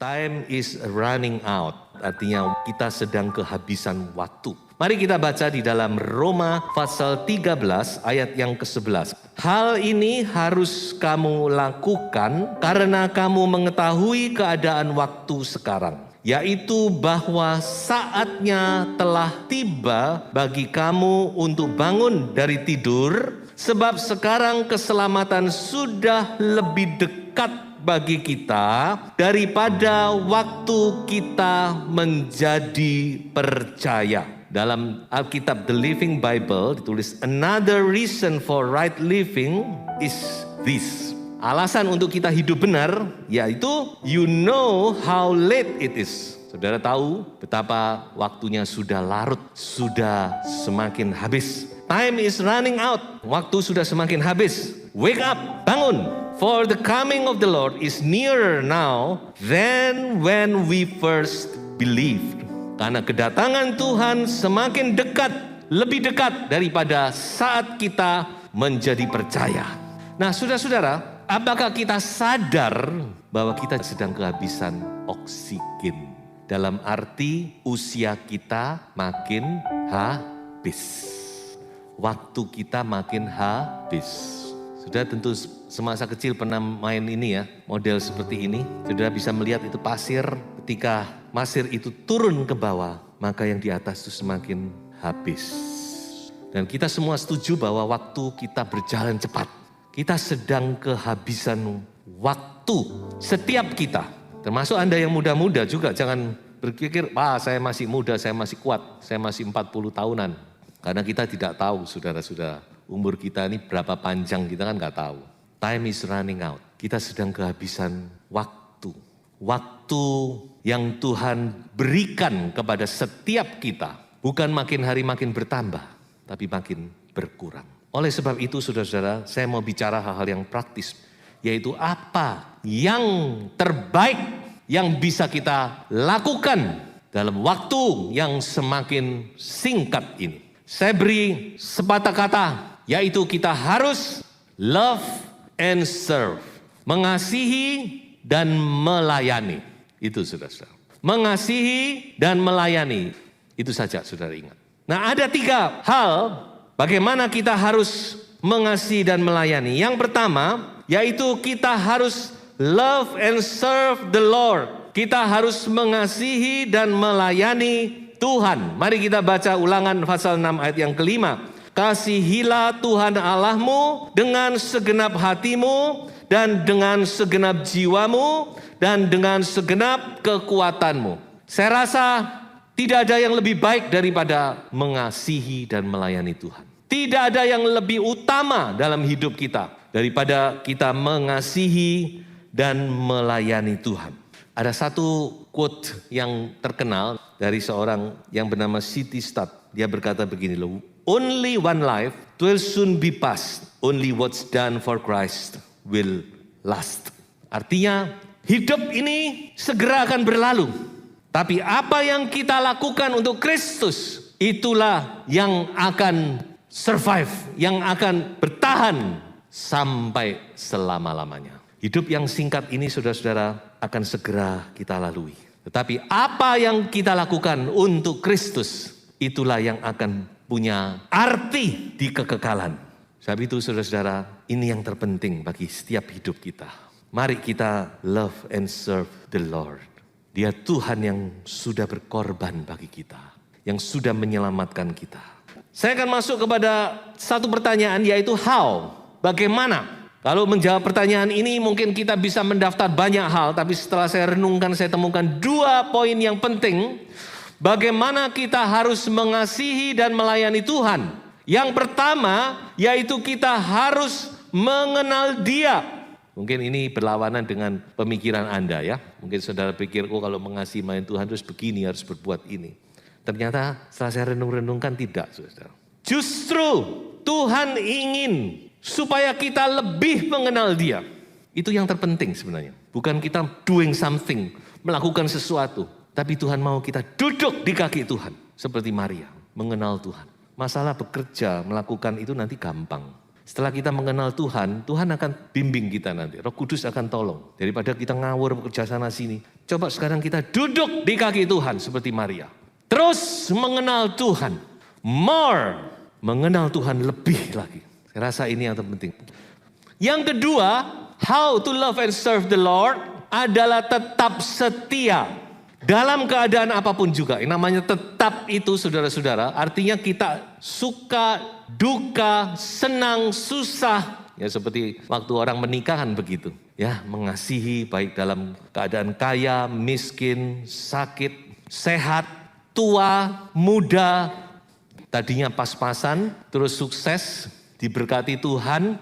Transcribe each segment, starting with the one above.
Time is running out, artinya kita sedang kehabisan waktu. Mari kita baca di dalam Roma pasal 13 ayat yang ke-11. Hal ini harus kamu lakukan karena kamu mengetahui keadaan waktu sekarang, yaitu bahwa saatnya telah tiba bagi kamu untuk bangun dari tidur, sebab sekarang keselamatan sudah lebih dekat bagi kita daripada waktu kita menjadi percaya. Dalam Alkitab The Living Bible ditulis, another reason for right living is this. Alasan untuk kita hidup benar yaitu you know how late it is. Saudara tahu betapa waktunya sudah larut, sudah semakin habis. Time is running out. Waktu sudah semakin habis. Wake up, bangun. For the coming of the Lord is nearer now than when we first believed. Karena kedatangan Tuhan semakin dekat, lebih dekat daripada saat kita menjadi percaya. Nah, saudara-saudara, apakah kita sadar bahwa kita sedang kehabisan oksigen? Dalam arti usia kita makin habis. Waktu kita makin habis. Sudah tentu semasa kecil pernah main ini ya, model seperti ini. Saudara bisa melihat itu pasir, ketika pasir itu turun ke bawah, maka yang di atas itu semakin habis. Dan kita semua setuju bahwa waktu kita berjalan cepat. Kita sedang kehabisan waktu, setiap kita. Termasuk Anda yang muda-muda juga, jangan berpikir, saya masih muda, saya masih kuat, saya masih 40 tahunan. Karena kita tidak tahu, saudara-saudara, umur kita ini berapa panjang, kita kan gak tahu. Time is running out. Kita sedang kehabisan waktu. Waktu yang Tuhan berikan kepada setiap kita. Bukan makin hari makin bertambah, tapi makin berkurang. Oleh sebab itu, saudara-saudara, saya mau bicara hal-hal yang praktis. Yaitu apa yang terbaik yang bisa kita lakukan dalam waktu yang semakin singkat ini. Saya beri sepatah kata, yaitu kita harus love and serve. Mengasihi dan melayani. Itu saudara-saudara. Mengasihi dan melayani. Itu saja saudara ingat. Nah, ada 3 hal bagaimana kita harus mengasihi dan melayani. Yang pertama, yaitu kita harus love and serve the Lord. Kita harus mengasihi dan melayani Tuhan. Mari kita baca Ulangan pasal 6 ayat yang ke-5. Kasihilah Tuhan Allahmu dengan segenap hatimu dan dengan segenap jiwamu dan dengan segenap kekuatanmu. Saya rasa tidak ada yang lebih baik daripada mengasihi dan melayani Tuhan. Tidak ada yang lebih utama dalam hidup kita daripada kita mengasihi dan melayani Tuhan. Ada satu quote yang terkenal dari seorang yang bernama C.T. Studd. Dia berkata begini loh, only one life will soon be past. Only what's done for Christ will last. Artinya hidup ini segera akan berlalu. Tapi apa yang kita lakukan untuk Kristus, itulah yang akan survive, yang akan bertahan sampai selama-lamanya. Hidup yang singkat ini saudara-saudara akan segera kita lalui. Tetapi apa yang kita lakukan untuk Kristus, itulah yang akan punya arti di kekekalan. Sebab itu saudara-saudara, ini yang terpenting bagi setiap hidup kita. Mari kita love and serve the Lord. Dia Tuhan yang sudah berkorban bagi kita, yang sudah menyelamatkan kita. Saya akan masuk kepada satu pertanyaan, yaitu how, bagaimana? Kalau menjawab pertanyaan ini mungkin kita bisa mendaftar banyak hal, tapi setelah saya renungkan saya temukan 2 poin yang penting. Bagaimana kita harus mengasihi dan melayani Tuhan. Yang pertama yaitu kita harus mengenal Dia. Mungkin ini berlawanan dengan pemikiran Anda ya. Mungkin saudara pikir, oh kalau mengasihi melayani Tuhan terus begini, harus berbuat ini. Ternyata setelah saya renung-renungkan tidak, saudara. Justru Tuhan ingin supaya kita lebih mengenal Dia. Itu yang terpenting sebenarnya. Bukan kita doing something, melakukan sesuatu. Tapi Tuhan mau kita duduk di kaki Tuhan. Seperti Maria, mengenal Tuhan. Masalah bekerja, melakukan itu nanti gampang. Setelah kita mengenal Tuhan, Tuhan akan bimbing kita nanti. Roh Kudus akan tolong. Daripada kita ngawur bekerja sana sini. Coba sekarang kita duduk di kaki Tuhan seperti Maria. Terus mengenal Tuhan. More. Mengenal Tuhan lebih lagi. Saya rasa ini yang terpenting. Yang kedua, how to love and serve the Lord adalah tetap setia. Dalam keadaan apapun juga, yang namanya tetap itu saudara-saudara, artinya kita suka, duka, senang, susah. Ya seperti waktu orang menikahan begitu. Ya mengasihi baik dalam keadaan kaya, miskin, sakit, sehat, tua, muda. Tadinya pas-pasan, terus sukses, diberkati Tuhan.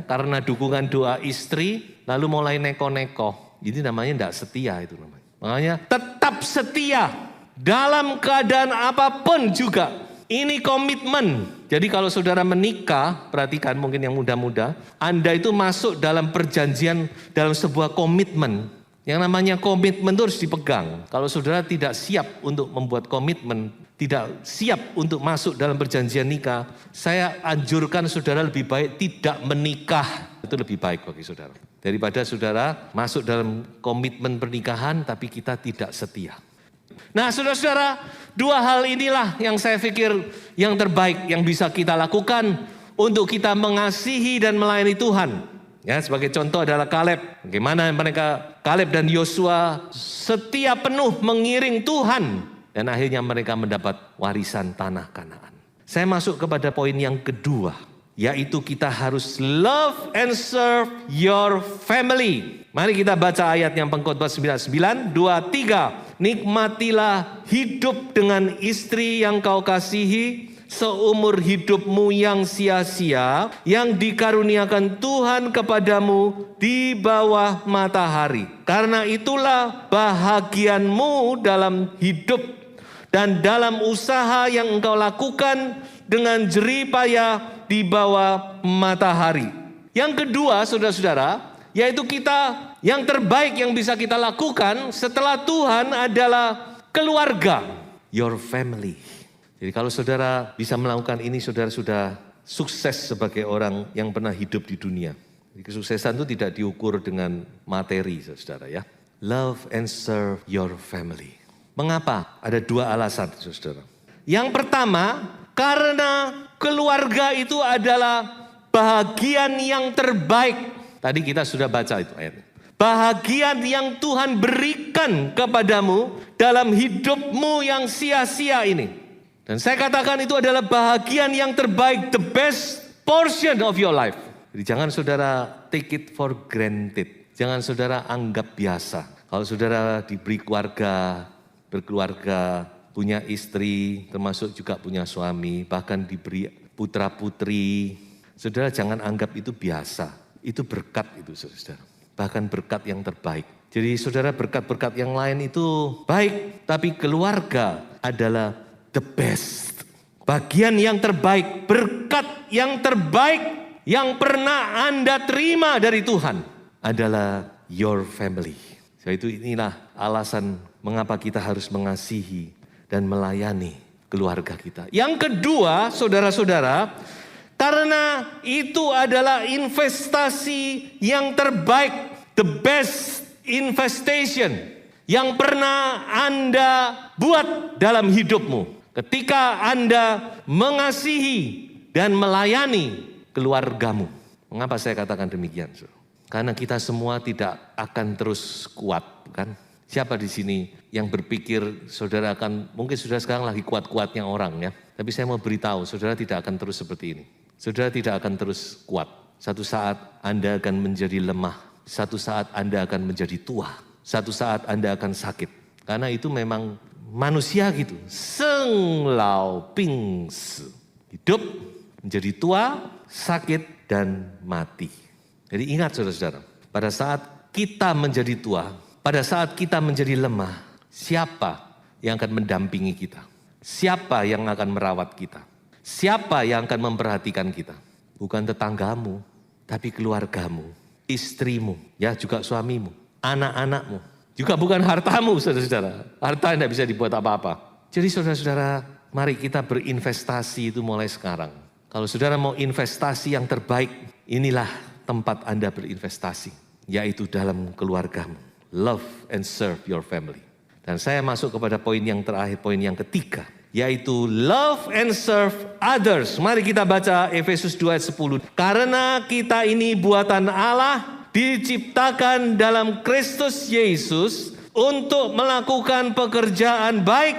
Karena dukungan doa istri, lalu mulai neko-neko. Ini namanya tidak setia itu namanya. Makanya tetap setia dalam keadaan apapun juga. Ini komitmen. Jadi kalau saudara menikah, perhatikan mungkin yang muda-muda, Anda itu masuk dalam perjanjian, dalam sebuah komitmen. Yang namanya komitmen itu harus dipegang. Kalau saudara tidak siap untuk membuat komitmen, tidak siap untuk masuk dalam perjanjian nikah, saya anjurkan saudara lebih baik tidak menikah. Itu lebih baik bagi saudara. Daripada saudara masuk dalam komitmen pernikahan tapi kita tidak setia. Nah saudara-saudara, dua hal inilah yang saya pikir yang terbaik yang bisa kita lakukan untuk kita mengasihi dan melayani Tuhan. Ya, sebagai contoh adalah Kaleb. Bagaimana mereka, Kaleb dan Yosua setia penuh mengiring Tuhan. Dan akhirnya mereka mendapat warisan tanah Kanaan. Saya masuk kepada poin yang kedua. Yaitu kita harus love and serve your family. Mari kita baca ayat yang pengkhotbah 99, 2, 3. Nikmatilah hidup dengan istri yang kau kasihi seumur hidupmu yang sia-sia, yang dikaruniakan Tuhan kepadamu di bawah matahari. Karena itulah bahagianmu dalam hidup dan dalam usaha yang engkau lakukan dengan jerih payah di bawah matahari. Yang kedua, saudara-saudara, yaitu kita yang terbaik yang bisa kita lakukan setelah Tuhan adalah keluarga, your family. Jadi kalau saudara bisa melakukan ini, saudara sudah sukses sebagai orang yang pernah hidup di dunia. Jadi kesuksesan itu tidak diukur dengan materi, saudara ya. Love and serve your family. Mengapa? Ada dua alasan, saudara. Yang pertama, karena keluarga itu adalah bahagian yang terbaik. Tadi kita sudah baca itu ayatnya. Bahagian yang Tuhan berikan kepadamu dalam hidupmu yang sia-sia ini. Dan saya katakan itu adalah bahagian yang terbaik, the best portion of your life. Jadi jangan saudara take it for granted. Jangan saudara anggap biasa. Kalau saudara diberi keluarga, berkeluarga, punya istri, termasuk juga punya suami, bahkan diberi putra-putri. Saudara jangan anggap itu biasa. Itu berkat itu saudara. Bahkan berkat yang terbaik. Jadi saudara berkat-berkat yang lain itu baik. Tapi keluarga adalah the best. Bagian yang terbaik. Berkat yang terbaik yang pernah Anda terima dari Tuhan adalah your family. Jadi inilah alasan mengapa kita harus mengasihi dan melayani keluarga kita. Yang kedua, saudara-saudara, karena itu adalah investasi yang terbaik, the best investation yang pernah Anda buat dalam hidupmu. Ketika Anda mengasihi dan melayani keluargamu. Mengapa saya katakan demikian? Karena kita semua tidak akan terus kuat, kan? Siapa di sini yang berpikir saudara akan, mungkin saudara sekarang lagi kuat-kuatnya orang ya. Tapi saya mau beritahu, saudara tidak akan terus seperti ini. Saudara tidak akan terus kuat. Satu saat Anda akan menjadi lemah. Satu saat Anda akan menjadi tua. Satu saat Anda akan sakit. Karena itu memang manusia gitu. Seng lao ping se. Hidup, menjadi tua, sakit, dan mati. Jadi ingat saudara-saudara. pada saat kita menjadi tua, pada saat kita menjadi lemah, siapa yang akan mendampingi kita? Siapa yang akan merawat kita? Siapa yang akan memperhatikan kita? Bukan tetanggamu, tapi keluargamu, istrimu, ya juga suamimu, anak-anakmu. Juga bukan hartamu, saudara-saudara. Harta tidak bisa dibuat apa-apa. Jadi saudara-saudara, mari kita berinvestasi itu mulai sekarang. Kalau saudara mau investasi yang terbaik, inilah tempat Anda berinvestasi, yaitu dalam keluargamu. Love and serve your family. Dan saya masuk kepada poin yang terakhir, poin yang ketiga, yaitu love and serve others. Mari kita baca Efesus 2 ayat 10. Karena kita ini buatan Allah, diciptakan dalam Kristus Yesus untuk melakukan pekerjaan baik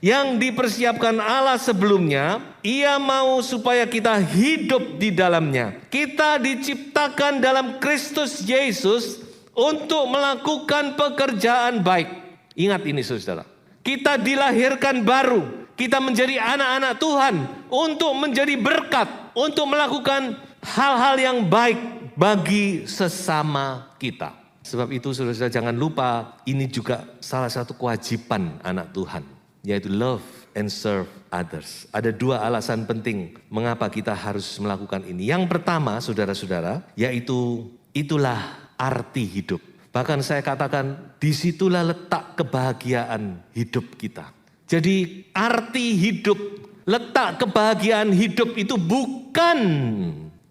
yang dipersiapkan Allah sebelumnya. Ia mau supaya kita hidup di dalamnya. Kita diciptakan dalam Kristus Yesus untuk melakukan pekerjaan baik. Ingat ini saudara, kita dilahirkan baru, kita menjadi anak-anak Tuhan untuk menjadi berkat, untuk melakukan hal-hal yang baik bagi sesama kita. Sebab itu saudara jangan lupa, ini juga salah satu kewajiban anak Tuhan, yaitu love and serve others. Ada dua alasan penting mengapa kita harus melakukan ini. Yang pertama saudara-saudara, yaitu itulah arti hidup. Bahkan saya katakan, disitulah letak kebahagiaan hidup kita. Jadi arti hidup, letak kebahagiaan hidup itu bukan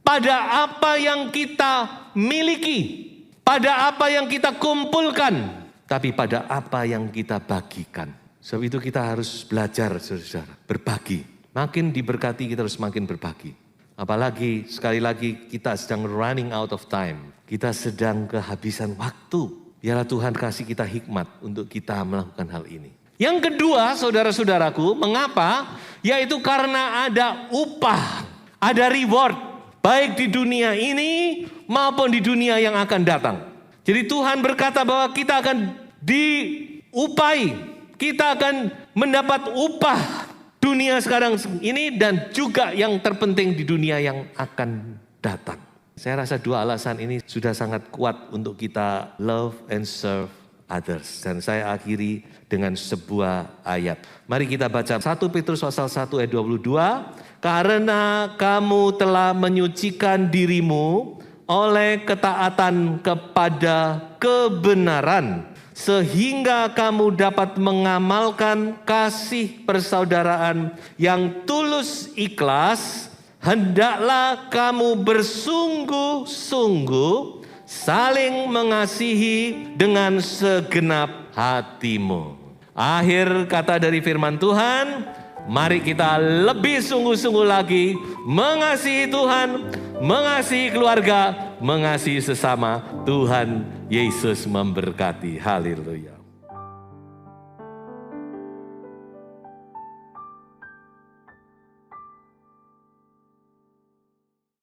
pada apa yang kita miliki, pada apa yang kita kumpulkan, tapi pada apa yang kita bagikan. Sebab itu kita harus belajar, saudara, berbagi. Makin diberkati kita harus makin berbagi. Apalagi sekali lagi kita sedang running out of time. Kita sedang kehabisan waktu. Biarlah Tuhan kasih kita hikmat untuk kita melakukan hal ini. Yang kedua, saudara-saudaraku, mengapa? Yaitu karena ada upah, ada reward. Baik di dunia ini maupun di dunia yang akan datang. Jadi Tuhan berkata bahwa kita akan diupai. Kita akan mendapat upah dunia sekarang ini dan juga yang terpenting di dunia yang akan datang. Saya rasa dua alasan ini sudah sangat kuat untuk kita love and serve others. Dan saya akhiri dengan sebuah ayat. Mari kita baca 1 Petrus pasal 1 ayat 22. Karena kamu telah menyucikan dirimu oleh ketaatan kepada kebenaran, sehingga kamu dapat mengamalkan kasih persaudaraan yang tulus ikhlas. Hendaklah kamu bersungguh-sungguh saling mengasihi dengan segenap hatimu. Akhir kata dari firman Tuhan, mari kita lebih sungguh-sungguh lagi mengasihi Tuhan, mengasihi keluarga, mengasihi sesama. Tuhan Yesus memberkati. Haleluya.